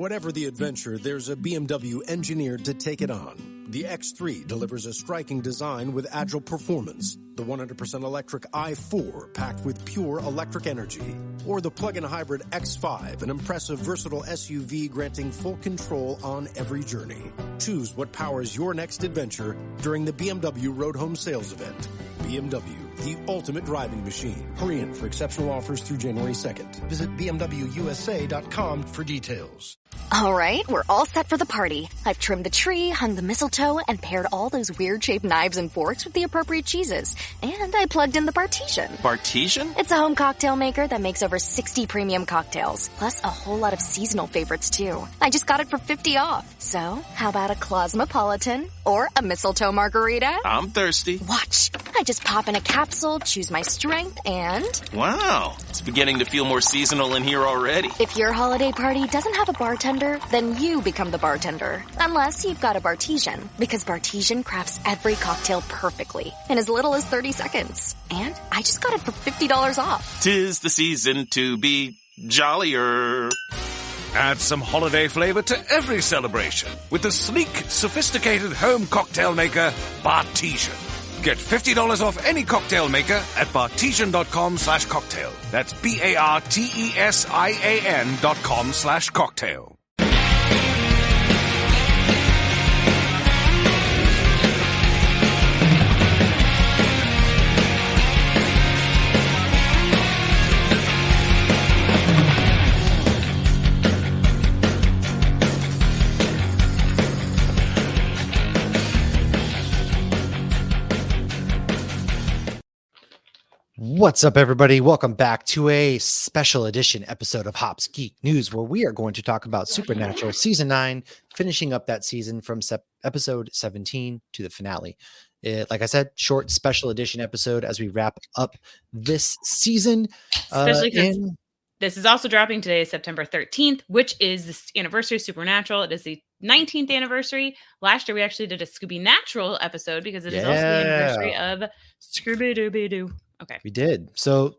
Whatever the adventure, there's a BMW engineered to take it on. The X3 delivers a striking design with agile performance. The 100% electric i4 packed with pure electric energy. Or the plug-in hybrid X5, an impressive versatile SUV granting full control on every journey. Choose what powers your next adventure during the BMW Road Home Sales Event. BMW, the ultimate driving machine. Hurry in for exceptional offers through January 2nd. Visit BMWUSA.com for details. All right, we're all set for the party. I've trimmed the tree, hung the mistletoe, and paired all those weird-shaped knives and forks with the appropriate cheeses. And I plugged in the Bartesian. Bartesian? It's a home cocktail maker that makes over 60 premium cocktails, plus a whole lot of seasonal favorites, too. I just got it for $50 off. So, how about a Cosmopolitan or a mistletoe margarita? I'm thirsty. Watch. I just pop in a capsule, choose my strength, and... Wow, it's beginning to feel more seasonal in here already. If your holiday party doesn't have a bartender, then you become the bartender. Unless you've got a Bartesian, because Bartesian crafts every cocktail perfectly in as little as 30 seconds. And I just got it for $50 off. 'Tis the season to be jollier. Add some holiday flavor to every celebration with the sleek, sophisticated home cocktail maker, Bartesian. Get $50 off any cocktail maker at Bartesian.com/cocktail. That's BARTESIAN.com/cocktail. What's up, everybody? Welcome back to a special edition episode of Hops Geek News, where we are going to talk about Supernatural Season 9, finishing up that season from episode 17 to the finale. Like I said, short special edition episode as we wrap up this season. Especially because this is also dropping today, September 13th, which is the anniversary of Supernatural. It is the 19th anniversary. Last year, we actually did a Scooby Natural episode because it is also the anniversary of Scooby-Dooby-Doo. Okay. We did. So,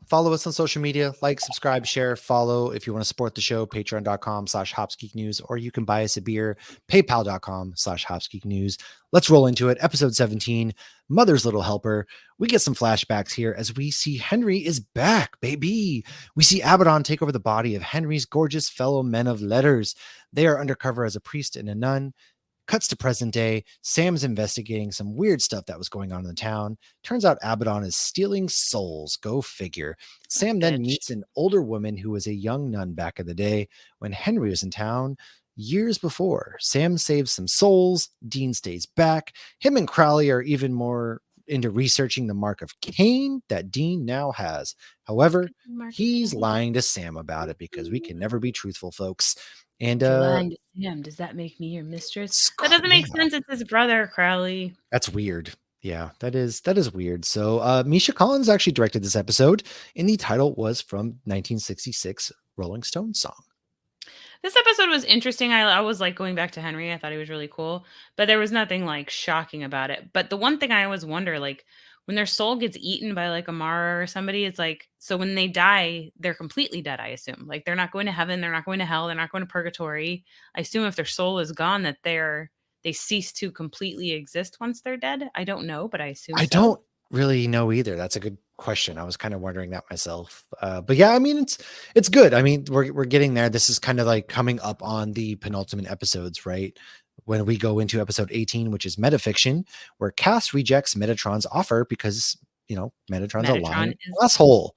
follow us on social media, like, subscribe, share, follow. If you want to support the show, patreon.com/HopsGeekNews, or you can buy us a beer, paypal.com/HopsGeekNews. Let's roll into it. Episode 17, Mother's Little Helper. We get some flashbacks here as we see Henry is back, baby. We see Abaddon take over the body of Henry's gorgeous fellow men of letters. They are undercover as a priest and a nun. Cuts to present day. Sam's investigating some weird stuff that was going on in the town. Turns out Abaddon is stealing souls. Go figure. Sam then meets an older woman who was a young nun back in the day when Henry was in town years before. Sam saves some souls. Dean stays back. Him and Crowley are even more into researching the mark of Cain that Dean now has. However, he's lying to Sam about it because we can never be truthful, folks. And lying to Sam, does that make me your mistress? That doesn't make sense. It's his brother, Crowley. That's weird. Yeah, that is weird. So Misha Collins actually directed this episode, and the title was from 1966 Rolling Stones song. This episode was interesting. I was like going back to Henry. I thought he was really cool, but there was nothing like shocking about it. But the one thing I always wonder, like when their soul gets eaten by like a Mara or somebody, it's like, so when they die, they're completely dead, I assume. Like they're not going to heaven, they're not going to hell, they're not going to purgatory. I assume if their soul is gone, that they cease to completely exist once they're dead. I don't know, but I assume I don't really know either. That's a good question. I was kind of wondering that myself. But yeah, I mean, it's good. I mean, we're getting there. This is kind of like coming up on the penultimate episodes, right? When we go into episode 18, which is Metafiction, where Cass rejects Metatron's offer because, Metatron's a lying asshole.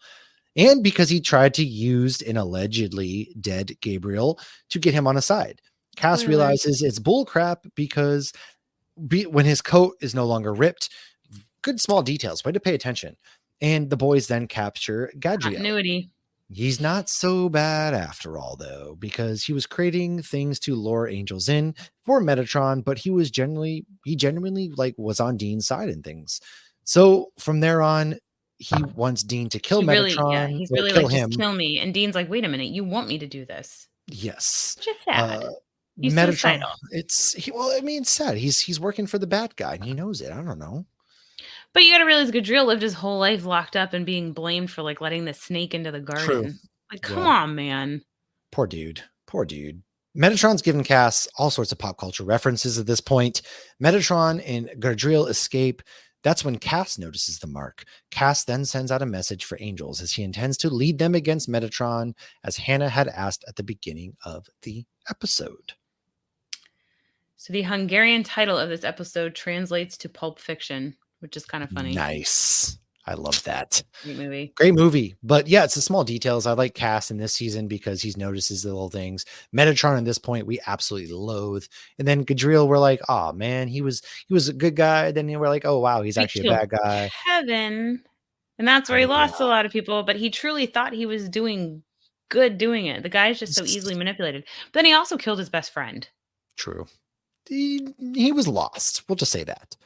And because he tried to use an allegedly dead Gabriel to get him on his side. Cass realizes it's bullcrap because when his coat is no longer ripped, good small details, way to pay attention. And the boys then capture Gadriel. Continuity. He's not so bad after all, though, because he was creating things to lure angels in for Metatron, but he genuinely like was on Dean's side and things. So from there on, he wants Dean to kill Metatron. He's really like, just kill me. And Dean's like, wait a minute, you want me to do this? Yes. Just sad. He's Metatron. It's sad. He's working for the bad guy, and he knows it. I don't know. But you got to realize Gadriel lived his whole life locked up and being blamed for like letting the snake into the garden. True. Like, come on, man. Poor dude. Metatron's given Cass all sorts of pop culture references at this point. Metatron and Gardriel escape. That's when Cass notices the mark. Cass then sends out a message for Angels as he intends to lead them against Metatron, as Hannah had asked at the beginning of the episode. So the Hungarian title of this episode translates to Pulp Fiction, which is kind of funny. Nice. I love that. Great movie. Great movie. But yeah, it's the small details. I like Cass in this season because he notices the little things. Metatron at this point, we absolutely loathe. And then Gadriel, we're like, oh man, he was a good guy. Then we're like, oh wow, he's actually a bad guy. Kevin. And that's where he lost a lot of people, but he truly thought he was doing good doing it. The guy's just so easily manipulated. But then he also killed his best friend. True. He was lost. We'll just say that.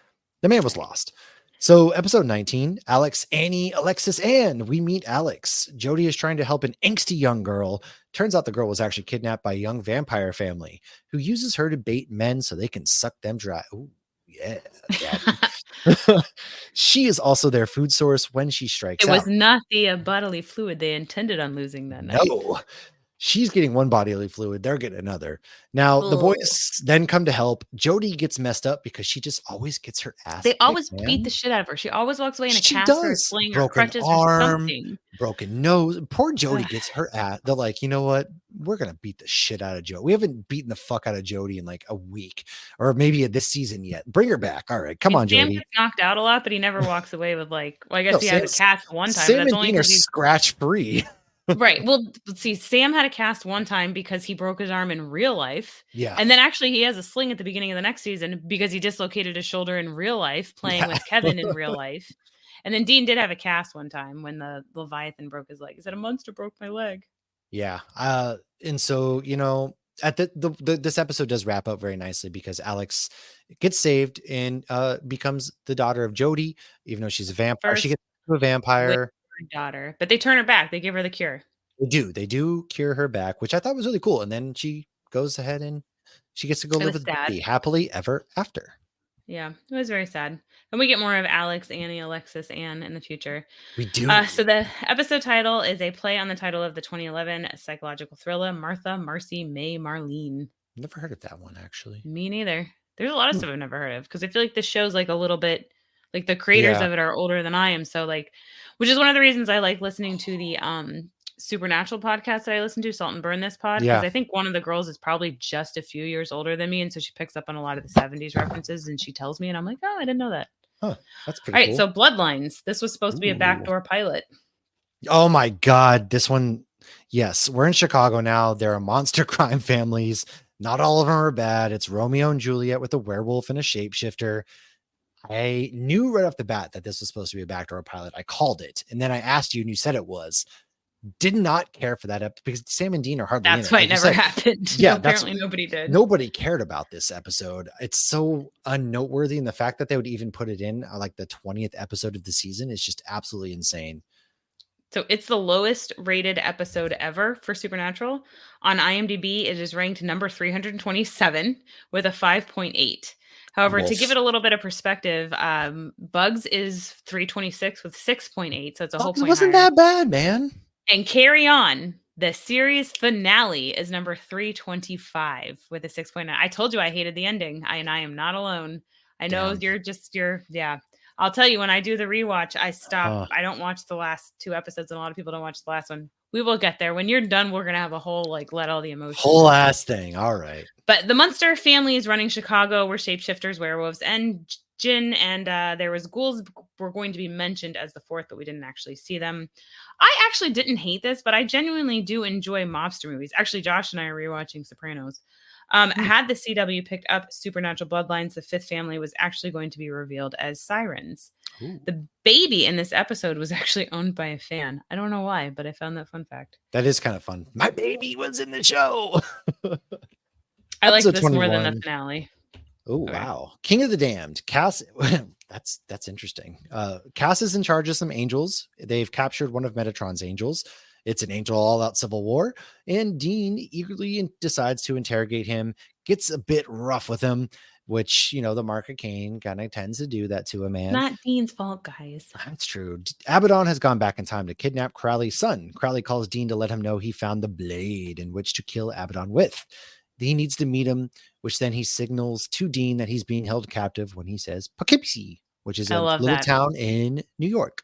The man was lost. So episode 19, Alex, Annie, Alexis, Anne. We meet Alex. Jody is trying to help an angsty young girl. Turns out the girl was actually kidnapped by a young vampire family who uses her to bait men so they can suck them dry. Ooh, yeah. She is also their food source when she strikes out. It was not the bodily fluid they intended on losing that night. No. She's getting one bodily fluid. They're getting another. Now, the boys then come to help. Jody gets messed up because she just always gets her ass. They always beat the shit out of her. She always walks away in a cast or a sling or broken crutches arm, or something. Broken nose. Poor Jody gets her ass. They're like, you know what? We're going to beat the shit out of Jody. We haven't beaten the fuck out of Jody in like a week or maybe this season yet. Bring her back. All right. Come on, Sam Jody. gets knocked out a lot, but he never walks away with like, well, I guess he has a cast one time. Sam That's and only Dean are because scratch free. Right. Well, let's see. Sam had a cast one time because he broke his arm in real life. Yeah. And then actually he has a sling at the beginning of the next season because he dislocated his shoulder in real life, playing with Kevin in real life. And then Dean did have a cast one time when the Leviathan broke his leg. He said, a monster broke my leg. Yeah. And so, you know, at this episode does wrap up very nicely because Alex gets saved and becomes the daughter of Jody, even though she's a vampire. She gets to a vampire. Daughter, but they turn her back. They give her the cure. They do cure her back, which I thought was really cool. And then she goes ahead and she gets to go live with Buddy happily ever after. Yeah, it was very sad. And we get more of Alex, Annie, Alexis, Anne in the future. We do. So the episode title is a play on the title of the 2011 psychological thriller Martha, Marcy, May, Marlene. Never heard of that one, actually. Me neither. There's a lot of stuff I've never heard of because I feel like this show's like a little bit like the creators of it are older than I am. So like, which is one of the reasons I like listening to the Supernatural podcast that I listen to, Salt and Burn This Pod, because I think one of the girls is probably just a few years older than me. And so she picks up on a lot of the 70s references and she tells me, and I'm like, oh, I didn't know that. Huh, that's pretty cool. So Bloodlines. This was supposed to be a backdoor pilot. Oh my God. This one. Yes. We're in Chicago now. There are monster crime families. Not all of them are bad. It's Romeo and Juliet with a werewolf and a shapeshifter. I knew right off the bat that this was supposed to be a backdoor pilot. I called it. And then I asked you and you said it was. Did not care for that episode because Sam and Dean are hardly That's why it never happened. Yeah, apparently nobody did. Nobody cared about this episode. It's so unnoteworthy. And the fact that they would even put it in like the 20th episode of the season is just absolutely insane. So it's the lowest rated episode ever for Supernatural. On IMDb, it is ranked number 327 with a 5.8. However, to give it a little bit of perspective, Bugs is 326 with 6.8. So it's a whole point. It wasn't that bad, man. And Carry On, the series finale, is number 325 with a 6.9. I told you I hated the ending. I am not alone. I know yeah. I'll tell you, when I do the rewatch, I stop. I don't watch the last two episodes, and a lot of people don't watch the last one. We will get there. When you're done, we're going to have a whole, like, let all the emotions. Whole ass thing. All right. But the Munster family is running Chicago. We're shapeshifters, werewolves, and Jinn. And there was ghouls were going to be mentioned as the fourth, but we didn't actually see them. I actually didn't hate this, but I genuinely do enjoy mobster movies. Actually, Josh and I are rewatching Sopranos. Had the CW picked up Supernatural Bloodlines, the fifth family was actually going to be revealed as sirens. Ooh. The baby in this episode was actually owned by a fan. I don't know why, but I found that fun fact. That is kind of fun. My baby was in the show. I like this 21. More than the finale. Oh, wow. King of the Damned. Cass. That's interesting. Cass is in charge of some angels. They've captured one of Metatron's angels. It's an angel all out civil war. And Dean eagerly decides to interrogate him, gets a bit rough with him, which, you know, the Mark of Cain kind of tends to do that to a man. Not Dean's fault, guys. That's true. Abaddon has gone back in time to kidnap Crowley's son. Crowley calls Dean to let him know he found the blade in which to kill Abaddon with. he needs to meet him, which then he signals to Dean that he's being held captive when he says Poughkeepsie, which is I a love little that. town in New York.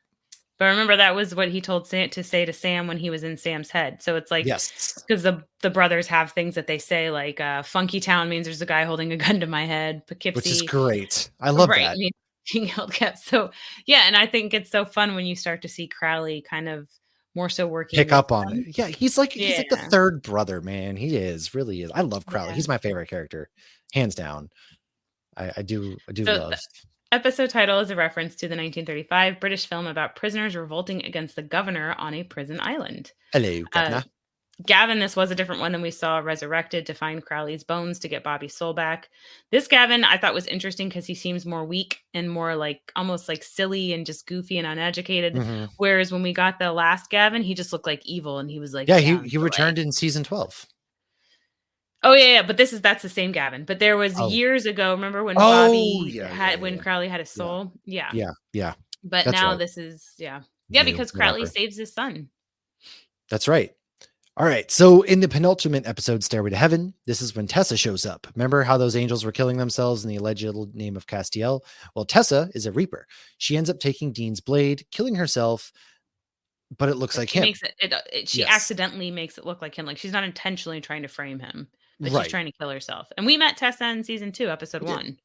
But remember, that was what he told to say to Sam when he was in Sam's head. So it's like, Yes. because the brothers have things that they say, like Funky Town means there's a guy holding a gun to my head. Poughkeepsie, Which is great. I love that. means being held captive. So yeah, and I think it's so fun when you start to see Crowley kind of more so working. Pick with up on them. it. Yeah, he's like the Yeah. third brother, man. He really is. I love Crowley. Yeah. He's my favorite character, hands down. I do So love. Episode title is a reference to the 1935 British film about prisoners revolting against the governor on a prison island. Hello, Governor. Gavin, this was a different one than we saw resurrected to find Crowley's bones to get Bobby's soul back. This Gavin I thought was interesting because he seems more weak and more like almost like silly and just goofy and uneducated. Mhm. Whereas when we got the last Gavin, he just looked like evil and he was like, Yeah, down he for, returned like- in season 12. Oh yeah, but that's the same Gavin. But there was Oh. years ago. Remember when Oh, Bobby yeah, when yeah. Crowley had a soul? Yeah. Yeah, But that's now right. this is yeah, New because Crowley whatever. saves his son. That's right. All right. So in the penultimate episode, Stairway to Heaven, this is when Tessa shows up. Remember how those angels were killing themselves in the alleged name of Castiel? Well, Tessa is a Reaper. She ends up taking Dean's blade, killing herself, but it looks like She him. makes she Yes. accidentally makes it look like him. Like she's not intentionally trying to frame him, but Right. she's trying to kill herself. And we met Tessa in season 2, episode We did. 1.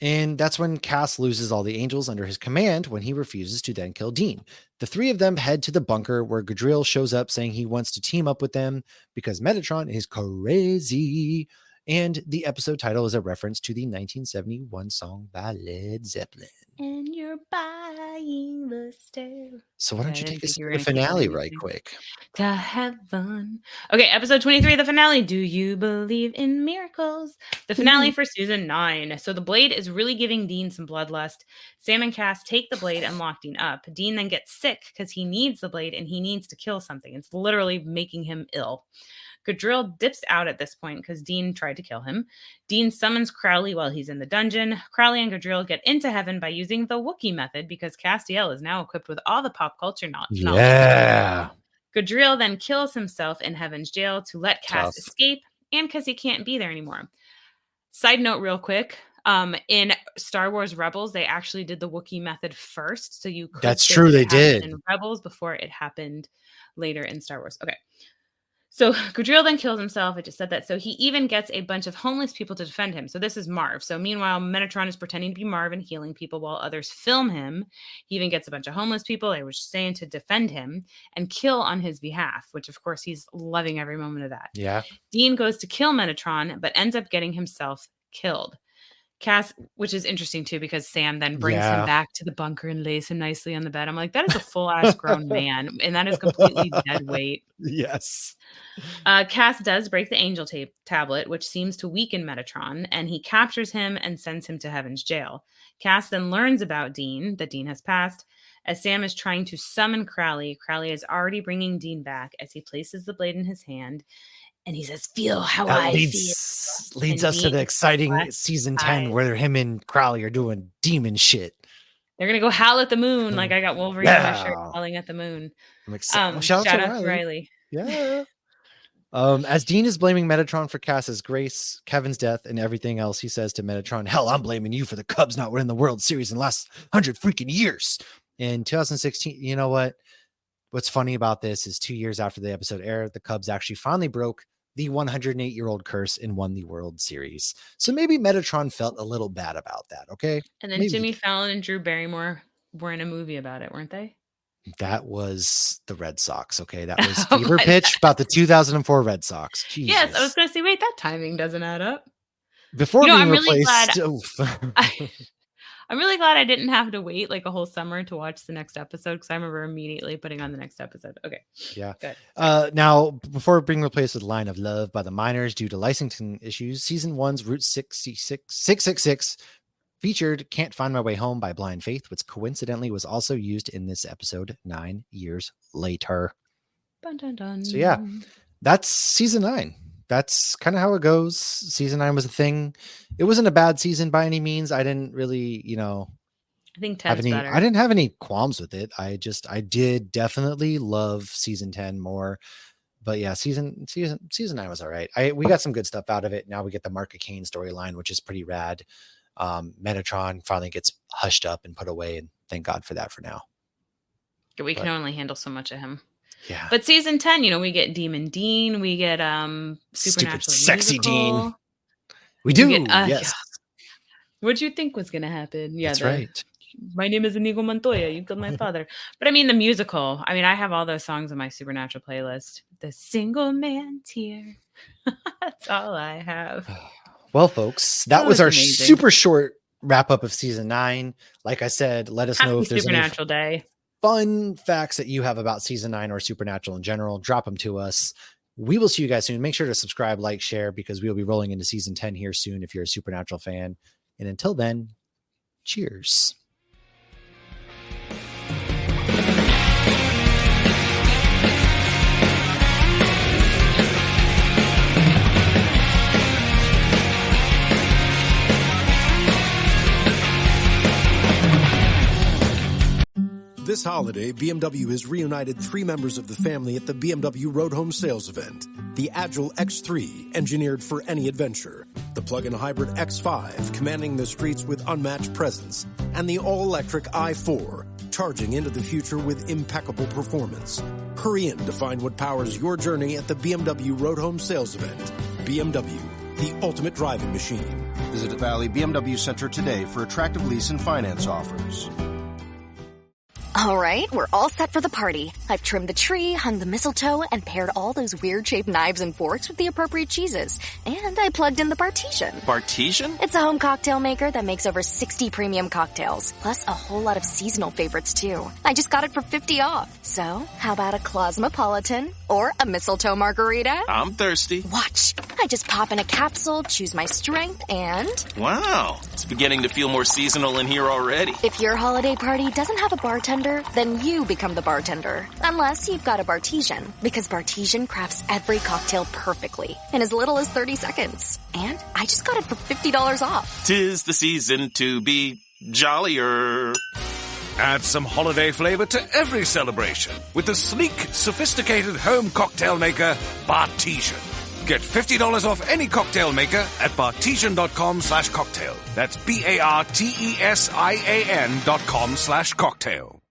And that's when Cass loses all the angels under his command when he refuses to then kill Dean. The three of them head to the bunker where Gadriel shows up saying he wants to team up with them because Metatron is crazy. And the episode title is a reference to the 1971 song by Led Zeppelin. And you're buying the stair So why don't I you didn't take us think you to were the gonna keep finale going right into- quick? to heaven. Okay, episode 23, the finale. Do you believe in miracles? The finale for season 9. So the blade is really giving Dean some bloodlust. Sam and Cass take the blade and lock Dean up. Dean then gets sick because he needs the blade and he needs to kill something. It's literally making him ill. Gadriel dips out at this point because Dean tried to kill him. Dean summons Crowley while he's in the dungeon. Crowley and Gadriel get into heaven by using the Wookiee method because Castiel is now equipped with all the pop culture knowledge. Yeah. Gadriel then kills himself in Heaven's jail to let Cass Tough. escape and because he can't be there anymore. Side note real quick. In Star Wars Rebels, they actually did the Wookiee method first. So you could That's say true, that they it happened did. in Rebels before it happened later in Star Wars. Okay. So Gadriel then kills himself. I just said that. So he even gets a bunch of homeless people to defend him. So this is Marv. So meanwhile, Metatron is pretending to be Marv and healing people while others film him. He even gets a bunch of homeless people, I was saying, to defend him and kill on his behalf, which of course he's loving every moment of that. Yeah. Dean goes to kill Metatron, but ends up getting himself killed. Cass, which is interesting too, because Sam then brings Yeah. him back to the bunker and lays him nicely on the bed. I'm like, that is a full ass grown man, and that is completely dead weight. Yes. Cass does break the angel tablet, which seems to weaken Metatron, and he captures him and sends him to Heaven's jail. Cass then learns about Dean, that Dean has passed. As Sam is trying to summon Crowley, Crowley is already bringing Dean back as he places the blade in his hand, and he says, "Feel how That I feel." leads And us to Dean the is exciting black season 10 eyes. where him and Crowley are doing demon shit. They're gonna go howl at the moon, like I got Wolverine on my shirt Yeah. howling at the moon. I'm excited. Shout out to Riley. Yeah. As Dean is blaming Metatron for Cass's grace, Kevin's death, and everything else, he says to Metatron, "Hell, I'm blaming you for the Cubs not winning the World Series in the last 100 freaking years." In 2016, you know what? What's funny about this is 2 years after the episode aired, the Cubs actually finally broke the 108-year-old curse and won the World Series. So maybe Metatron felt a little bad about that. Okay. And then Maybe. Jimmy Fallon and Drew Barrymore were in a movie about it, weren't they? That was the Red Sox. Okay. That was Oh Fever my Pitch about the 2004 Red Sox. Jesus. Yes, I was gonna say, wait, that timing doesn't add up. Before You know, being I'm really replaced. I'm really glad I didn't have to wait like a whole summer to watch the next episode because I remember immediately putting on the next episode. Okay. Yeah. Good. Now, before being replaced with Line of Love by the Miners due to licensing issues, season 1's Route 666 featured Can't Find My Way Home by Blind Faith, which coincidentally was also used in this episode 9 years later. Dun, dun, dun. So yeah, that's season 9. That's kind of how it goes. Season 9 was a thing. It wasn't a bad season by any means. I didn't really, I think have 10's any, better. I didn't have any qualms with it. I did definitely love season 10 more. But yeah, season 9 was all right. We got some good stuff out of it. Now we get the Mark of Cain storyline, which is pretty rad. Metatron finally gets hushed up and put away, and thank God for that for now. We can only handle so much of him. Yeah. But season 10, we get Demon Dean, we get Supernatural Stupid sexy musical. Dean. We do. Get, yes. What'd you think was gonna happen? Yeah, that's right. My name is Inigo Montoya. You killed my father. But I mean, the musical. I mean, I have all those songs on my Supernatural playlist. The Single Man Tear. That's all I have. Well, folks, that was our amazing. super short wrap up of season 9. Like I said, let us know if there's Supernatural Day. Fun facts that you have about season 9 or Supernatural in general. Drop them to us. We will see you guys soon. Make sure to subscribe, like, share, because we'll be rolling into season 10 here soon if you're a Supernatural fan. And until then, cheers. This holiday, BMW has reunited 3 members of the family at the BMW Road Home Sales event. The Agile X3, engineered for any adventure. The plug-in hybrid X5, commanding the streets with unmatched presence. And the all-electric i4, charging into the future with impeccable performance. Hurry in to find what powers your journey at the BMW Road Home Sales event. BMW, the ultimate driving machine. Visit Valley BMW Center today for attractive lease and finance offers. All right, we're all set for the party. I've trimmed the tree, hung the mistletoe, and paired all those weird-shaped knives and forks with the appropriate cheeses. And I plugged in the Bartesian. Bartesian? It's a home cocktail maker that makes over 60 premium cocktails, plus a whole lot of seasonal favorites, too. I just got it for $50 off. So, how about a Cosmopolitan or a mistletoe margarita? I'm thirsty. Watch. I just pop in a capsule, choose my strength, and... Wow. It's beginning to feel more seasonal in here already. If your holiday party doesn't have a bartender, then you become the bartender. Unless you've got a Bartesian, because Bartesian crafts every cocktail perfectly in as little as 30 seconds. And I just got it for $50 off. 'Tis the season to be jollier. Add some holiday flavor to every celebration with the sleek, sophisticated home cocktail maker, Bartesian. Get $50 off any cocktail maker at bartesian.com/cocktail. That's BARTESIAN.com/cocktail.